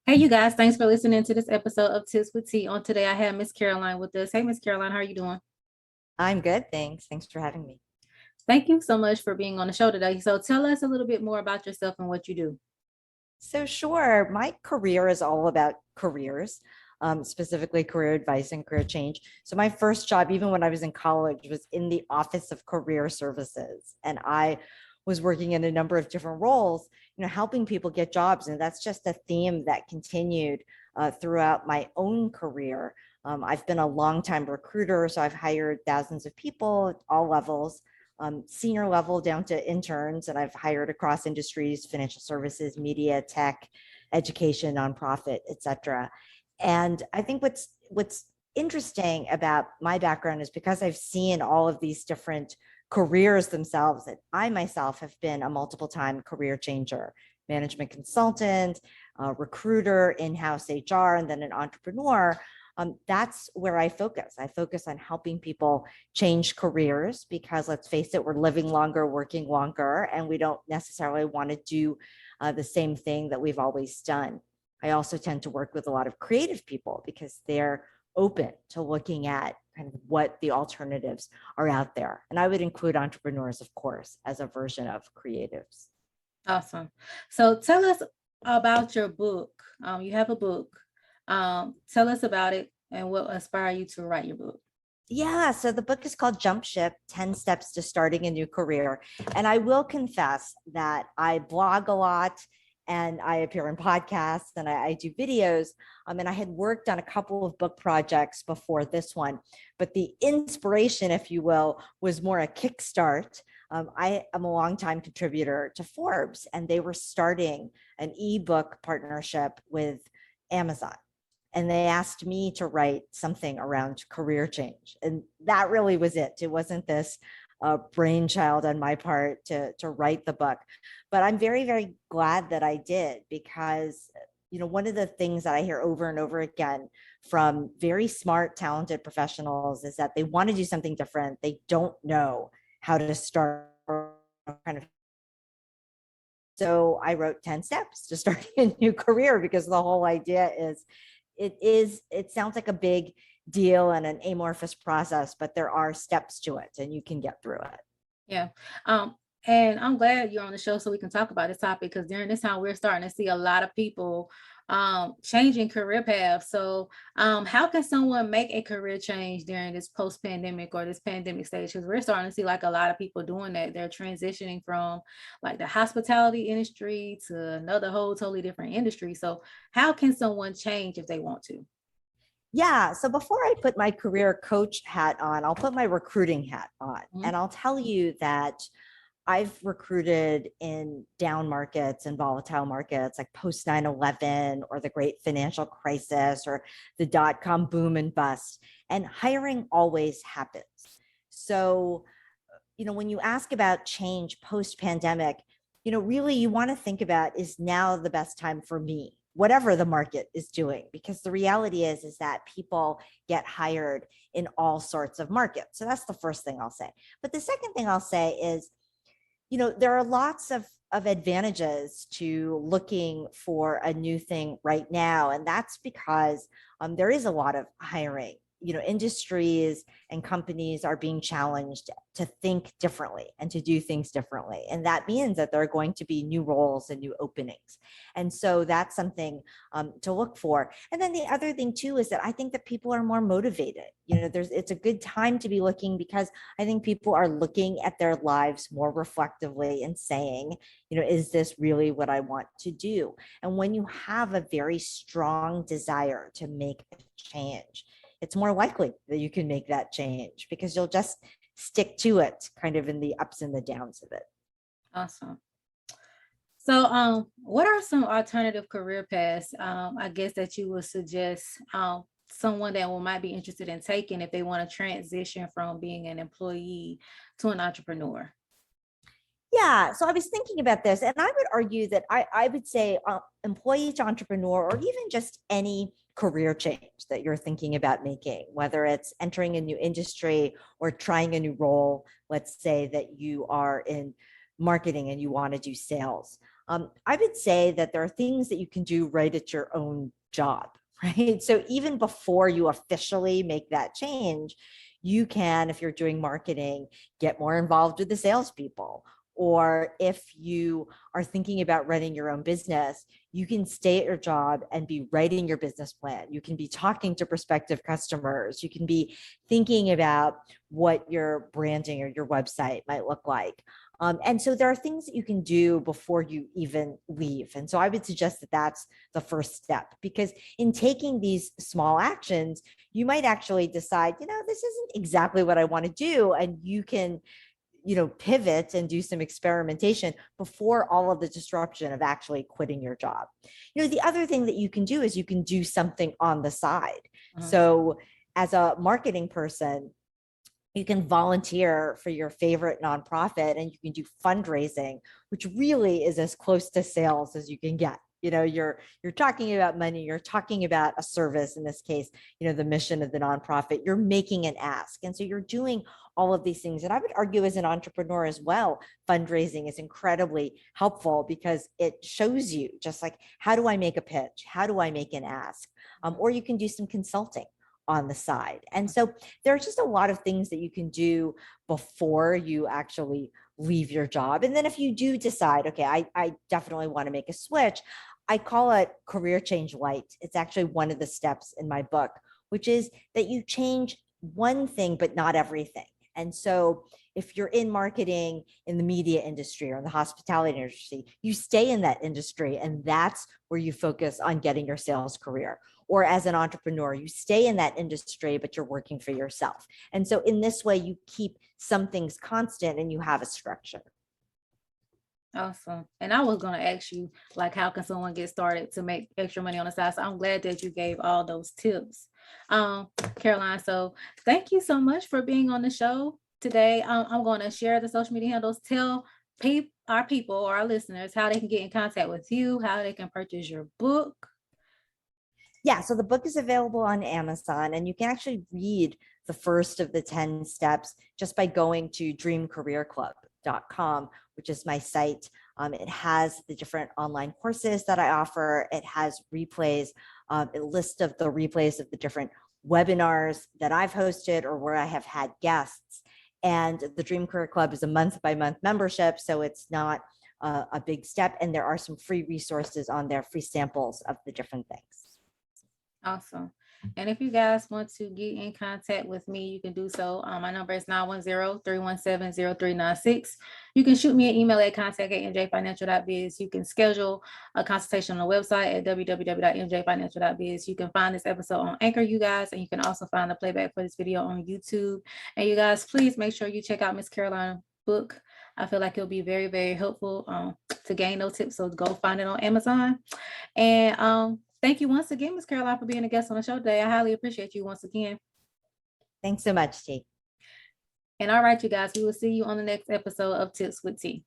Hey, you guys, thanks for listening to this episode of Tips with Tea. On today, I have Miss Caroline with us. Hey, Miss Caroline, how are you doing? I'm good, thanks. Thanks for having me. Thank you so much for being on the show today. So, tell us a little bit more about yourself and what you do. So, sure, my career is all about careers, specifically career advice and career change. So, my first job, even when I was in college, was in the Office of Career Services. And I was working in a number of different roles, helping people get jobs. And that's just a theme that continued throughout my own career. I've been a longtime recruiter, so I've hired thousands of people at all levels, senior level down to interns, and I've hired across industries, financial services, media, tech, education, nonprofit, et cetera. And I think what's interesting about my background is because I've seen all of these different careers themselves, that I myself have been a multiple time career changer, management consultant, recruiter, in-house HR, and then an entrepreneur. That's where I focus. I focus on helping people change careers because, let's face it, we're living longer, working longer, and we don't necessarily want to do the same thing that we've always done. I also tend to work with a lot of creative people because they're open to looking at kind of what the alternatives are out there. And I would include entrepreneurs, of course, as a version of creatives. Awesome. So, tell us about your book. You have a book. Tell us about it and what inspired you to write your book. Yeah, so the book is called Jump Ship 10 Steps to Starting a New Career. And I will confess that I blog a lot and I appear in podcasts and I do videos. And I had worked on a couple of book projects before this one, but the inspiration, if you will, was more a kickstart. I am a longtime contributor to Forbes, and they were starting an ebook partnership with Amazon, and they asked me to write something around career change. And that really was it. It wasn't this brainchild on my part to write the book. But I'm very, very glad that I did because, one of the things that I hear over and over again from very smart, talented professionals is that they want to do something different. They don't know how to start kind of. So I wrote 10 steps to starting a new career because the whole idea is it sounds like a big deal and an amorphous process, but there are steps to it and you can get through it. Yeah. Um, and I'm glad you're on the show so we can talk about this topic because during this time we're starting to see a lot of people changing career paths. So how can someone make a career change during this post-pandemic or this pandemic stage? Because we're starting to see like a lot of people doing that. They're transitioning from like the hospitality industry to another whole totally different industry. So how can someone change if they want to? Yeah. So before I put my career coach hat on, I'll put my recruiting hat on. Mhm. And I'll tell you that I've recruited in down markets and volatile markets like post 9/11 or the great financial crisis or the dot-com boom and bust. And hiring always happens. So, when you ask about change post pandemic, really you want to think about, is now the best time for me, whatever the market is doing? Because the reality is that people get hired in all sorts of markets. So that's the first thing I'll say. But the second thing I'll say is, there are lots of advantages to looking for a new thing right now. And that's because there is a lot of hiring. Industries and companies are being challenged to think differently and to do things differently. And that means that there are going to be new roles and new openings. And so that's something to look for. And then the other thing too is that I think that people are more motivated. It's a good time to be looking because I think people are looking at their lives more reflectively and saying, is this really what I want to do? And when you have a very strong desire to make a change, it's more likely that you can make that change because you'll just stick to it kind of in the ups and the downs of it. Awesome. So, what are some alternative career paths, I guess, that you would suggest someone that might be interested in taking if they want to transition from being an employee to an entrepreneur? Yeah, so I was thinking about this, and I would argue that I would say employee to entrepreneur, or even just any career change that you're thinking about making, whether it's entering a new industry or trying a new role. Let's say that you are in marketing and you want to do sales. I would say that there are things that you can do right at your own job, right? So even before you officially make that change, you can, if you're doing marketing, get more involved with the salespeople. Or if you are thinking about running your own business, you can stay at your job and be writing your business plan. You can be talking to prospective customers. You can be thinking about what your branding or your website might look like. And so there are things that you can do before you even leave. And so I would suggest that that's the first step, because in taking these small actions, you might actually decide, this isn't exactly what I want to do. And you can, pivot and do some experimentation before all of the disruption of actually quitting your job. The other thing that you can do is you can do something on the side. So as a marketing person, you can volunteer for your favorite nonprofit, and you can do fundraising, which really is as close to sales as you can get. You're talking about money, you're talking about a service, in this case, the mission of the nonprofit. You're making an ask. And so you're doing all of these things. And I would argue as an entrepreneur as well, fundraising is incredibly helpful because it shows you just like, how do I make a pitch? How do I make an ask? Or you can do some consulting on the side. And so there are just a lot of things that you can do before you actually leave your job. And then if you do decide, okay, I definitely want to make a switch, I call it career change light. It's actually one of the steps in my book, which is that you change one thing, but not everything. And so if you're in marketing in the media industry or in the hospitality industry, you stay in that industry, and that's where you focus on getting your sales career. Or as an entrepreneur, you stay in that industry, but you're working for yourself. And so in this way, you keep some things constant and you have a structure. Awesome. And I was going to ask you, like, how can someone get started to make extra money on the side? So I'm glad that you gave all those tips, Caroline. So thank you so much for being on the show today. I'm going to share the social media handles. Tell our people or our listeners how they can get in contact with you, how they can purchase your book. Yeah, so the book is available on Amazon, and you can actually read the first of the 10 steps just by going to dreamcareerclub.com, which is my site. It has the different online courses that I offer. It has replays, a list of the replays of the different webinars that I've hosted or where I have had guests. And the Dream Career Club is a month-by-month membership, so it's not a big step. And there are some free resources on there, free samples of the different things. Awesome. And if you guys want to get in contact with me, you can do so. My number is 910-317-0396. You can shoot me an email at contact@mjfinancial.biz. You can schedule a consultation on the website at www.mjfinancial.biz. You can find this episode on Anchor, you guys, and you can also find the playback for this video on YouTube. And you guys, please make sure you check out Miss Caroline's book. I feel like it'll be very, very helpful to gain those tips. So go find it on Amazon. And thank you once again, Ms. Caroline, for being a guest on the show today. I highly appreciate you once again. Thanks so much, T. And all right, you guys, we will see you on the next episode of Tips with T.